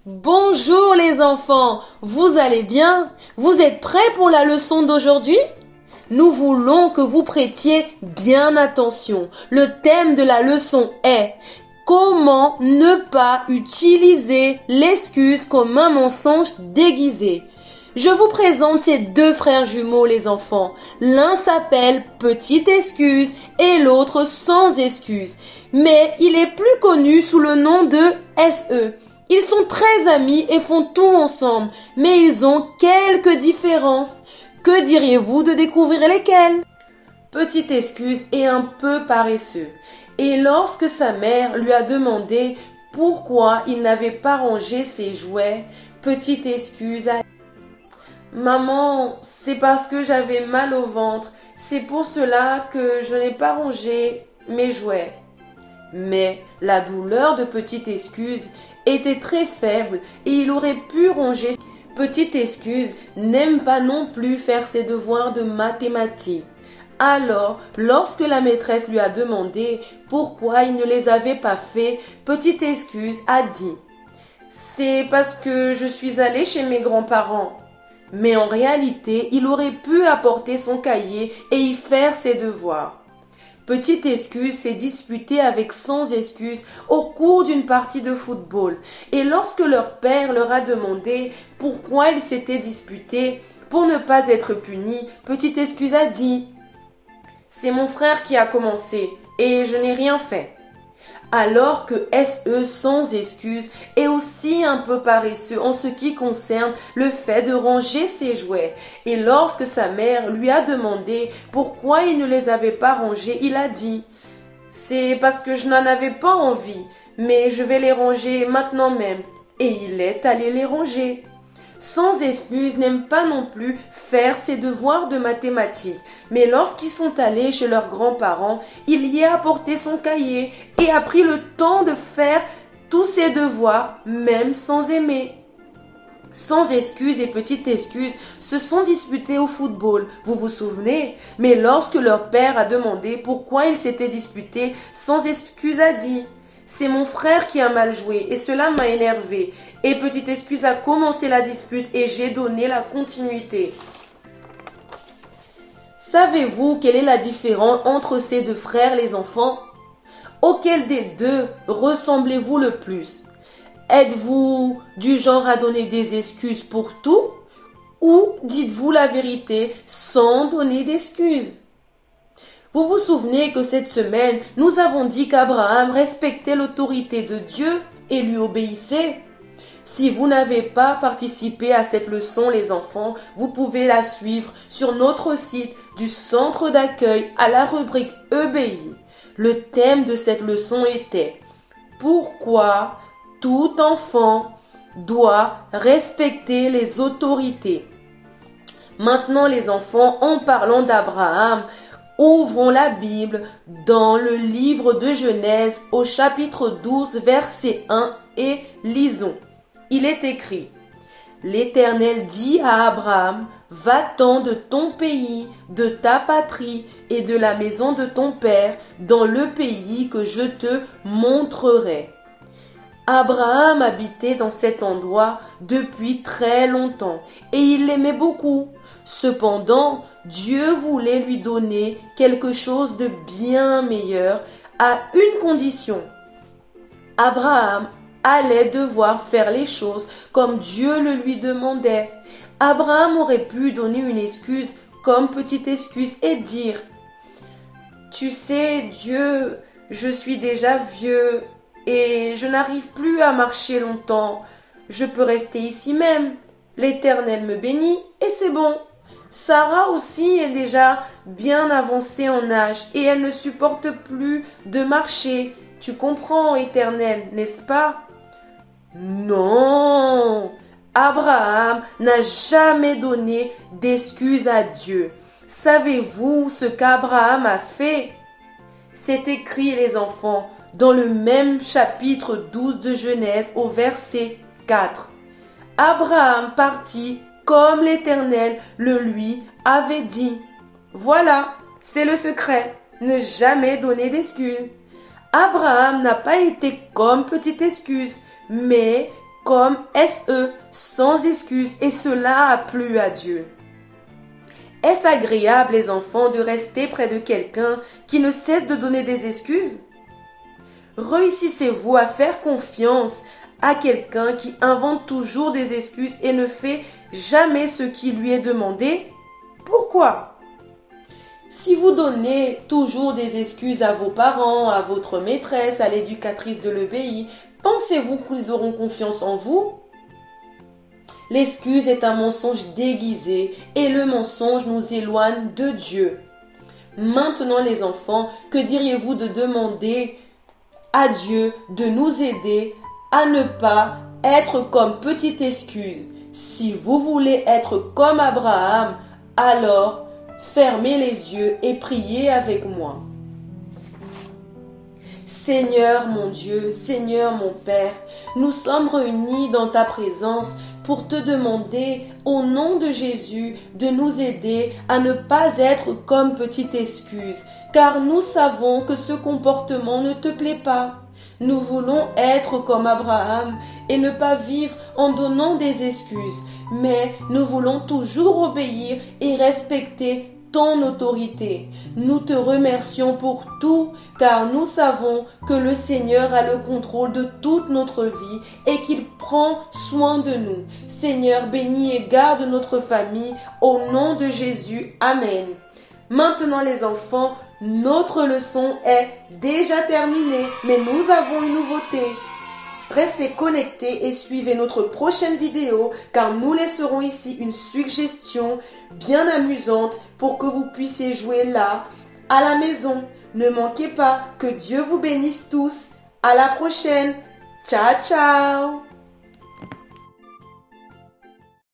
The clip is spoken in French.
Bonjour les enfants, vous allez bien? Vous êtes prêts pour la leçon d'aujourd'hui? Nous voulons que vous prêtiez bien attention. Le thème de la leçon est comment ne pas utiliser l'excuse comme un mensonge déguisé. Je vous présente ces deux frères jumeaux les enfants. L'un s'appelle Petite Excuse et l'autre Sans Excuse. Mais il est plus connu sous le nom de SE. Ils sont très amis et font tout ensemble, mais ils ont quelques différences. Que diriez-vous de découvrir lesquelles? Petite Excuse est un peu paresseux. Et lorsque sa mère lui a demandé pourquoi il n'avait pas rangé ses jouets, Petite Excuse a dit: Maman, c'est parce que j'avais mal au ventre. C'est pour cela que je n'ai pas rangé mes jouets. Mais la douleur de Petite Excuse était très faible et il aurait pu ranger. Petite Excuse n'aime pas non plus faire ses devoirs de mathématiques. Alors, lorsque la maîtresse lui a demandé pourquoi il ne les avait pas faits, Petite Excuse a dit: C'est parce que je suis allée chez mes grands-parents. Mais en réalité, il aurait pu apporter son cahier et y faire ses devoirs. Petite Excuse s'est disputée avec Sans Excuse au cours d'une partie de football. Et lorsque leur père leur a demandé pourquoi ils s'étaient disputés, pour ne pas être punis, Petite Excuse a dit: C'est mon frère qui a commencé et je n'ai rien fait. Alors que SE Sans Excuse est aussi un peu paresseux en ce qui concerne le fait de ranger ses jouets. Et lorsque sa mère lui a demandé pourquoi il ne les avait pas rangés, il a dit: C'est parce que je n'en avais pas envie, mais je vais les ranger maintenant même. Et il est allé les ranger. Sans Excuse n'aime pas non plus faire ses devoirs de mathématiques, mais lorsqu'ils sont allés chez leurs grands-parents, il y a apporté son cahier et a pris le temps de faire tous ses devoirs, même sans aimer. Sans Excuse et Petite Excuse se sont disputés au football, vous vous souvenez? Mais lorsque leur père a demandé pourquoi ils s'étaient disputés, Sans Excuse a dit: C'est mon frère qui a mal joué et cela m'a énervé. Et Petite Excuse a commencé la dispute et j'ai donné la continuité. Savez-vous quelle est la différence entre ces deux frères les enfants? Auquel des deux ressemblez-vous le plus? Êtes-vous du genre à donner des excuses pour tout? Ou dites-vous la vérité sans donner d'excuses? Vous vous souvenez que cette semaine, nous avons dit qu'Abraham respectait l'autorité de Dieu et lui obéissait? Si vous n'avez pas participé à cette leçon, les enfants, vous pouvez la suivre sur notre site du centre d'accueil à la rubrique EBI. Le thème de cette leçon était: Pourquoi tout enfant doit respecter les autorités? Maintenant, les enfants, en parlant d'Abraham, ouvrons la Bible dans le livre de Genèse au chapitre 12, verset 1 et lisons. Il est écrit: L'Éternel dit à Abraham: Va-t'en de ton pays, de ta patrie et de la maison de ton père dans le pays que je te montrerai. Abraham habitait dans cet endroit depuis très longtemps et il l'aimait beaucoup. Cependant, Dieu voulait lui donner quelque chose de bien meilleur à une condition. Abraham allait devoir faire les choses comme Dieu le lui demandait. Abraham aurait pu donner une excuse comme Petite Excuse et dire: Tu sais, Dieu, je suis déjà vieux et je n'arrive plus à marcher longtemps. Je peux rester ici même. L'Éternel me bénit et c'est bon. Sarah aussi est déjà bien avancée en âge et elle ne supporte plus de marcher. Tu comprends, Éternel, n'est-ce pas? Non! Abraham n'a jamais donné d'excuses à Dieu. Savez-vous ce qu'Abraham a fait? C'est écrit, les enfants, dans le même chapitre 12 de Genèse au verset 4. Abraham partit comme l'Éternel le lui avait dit. Voilà, c'est le secret. Ne jamais donner d'excuses. Abraham n'a pas été comme Petite Excuse, mais comme SE, sans excuse, et cela a plu à Dieu. Est-ce agréable, les enfants, de rester près de quelqu'un qui ne cesse de donner des excuses? Réussissez-vous à faire confiance à quelqu'un qui invente toujours des excuses et ne fait jamais ce qui lui est demandé? Pourquoi? Si vous donnez toujours des excuses à vos parents, à votre maîtresse, à l'éducatrice de l'EBI, pensez-vous qu'ils auront confiance en vous? L'excuse est un mensonge déguisé et le mensonge nous éloigne de Dieu. Maintenant les enfants, que diriez-vous de demander à Dieu de nous aider à ne pas être comme petite excuse? Si vous voulez être comme Abraham, alors fermez les yeux et priez avec moi. Seigneur mon Dieu, Seigneur mon Père, nous sommes réunis dans ta présence pour te demander, au nom de Jésus, de nous aider à ne pas être comme petite excuse, car nous savons que ce comportement ne te plaît pas. Nous voulons être comme Abraham et ne pas vivre en donnant des excuses, mais nous voulons toujours obéir et respecter ton autorité. Nous te remercions pour tout, car nous savons que le Seigneur a le contrôle de toute notre vie et qu'il prend soin de nous. Seigneur, bénis et garde notre famille au nom de Jésus. Amen. Maintenant les enfants, notre leçon est déjà terminée, mais nous avons une nouveauté. Restez connectés et suivez notre prochaine vidéo car nous laisserons ici une suggestion bien amusante pour que vous puissiez jouer là, à la maison. Ne manquez pas, que Dieu vous bénisse tous. À la prochaine. Ciao, ciao.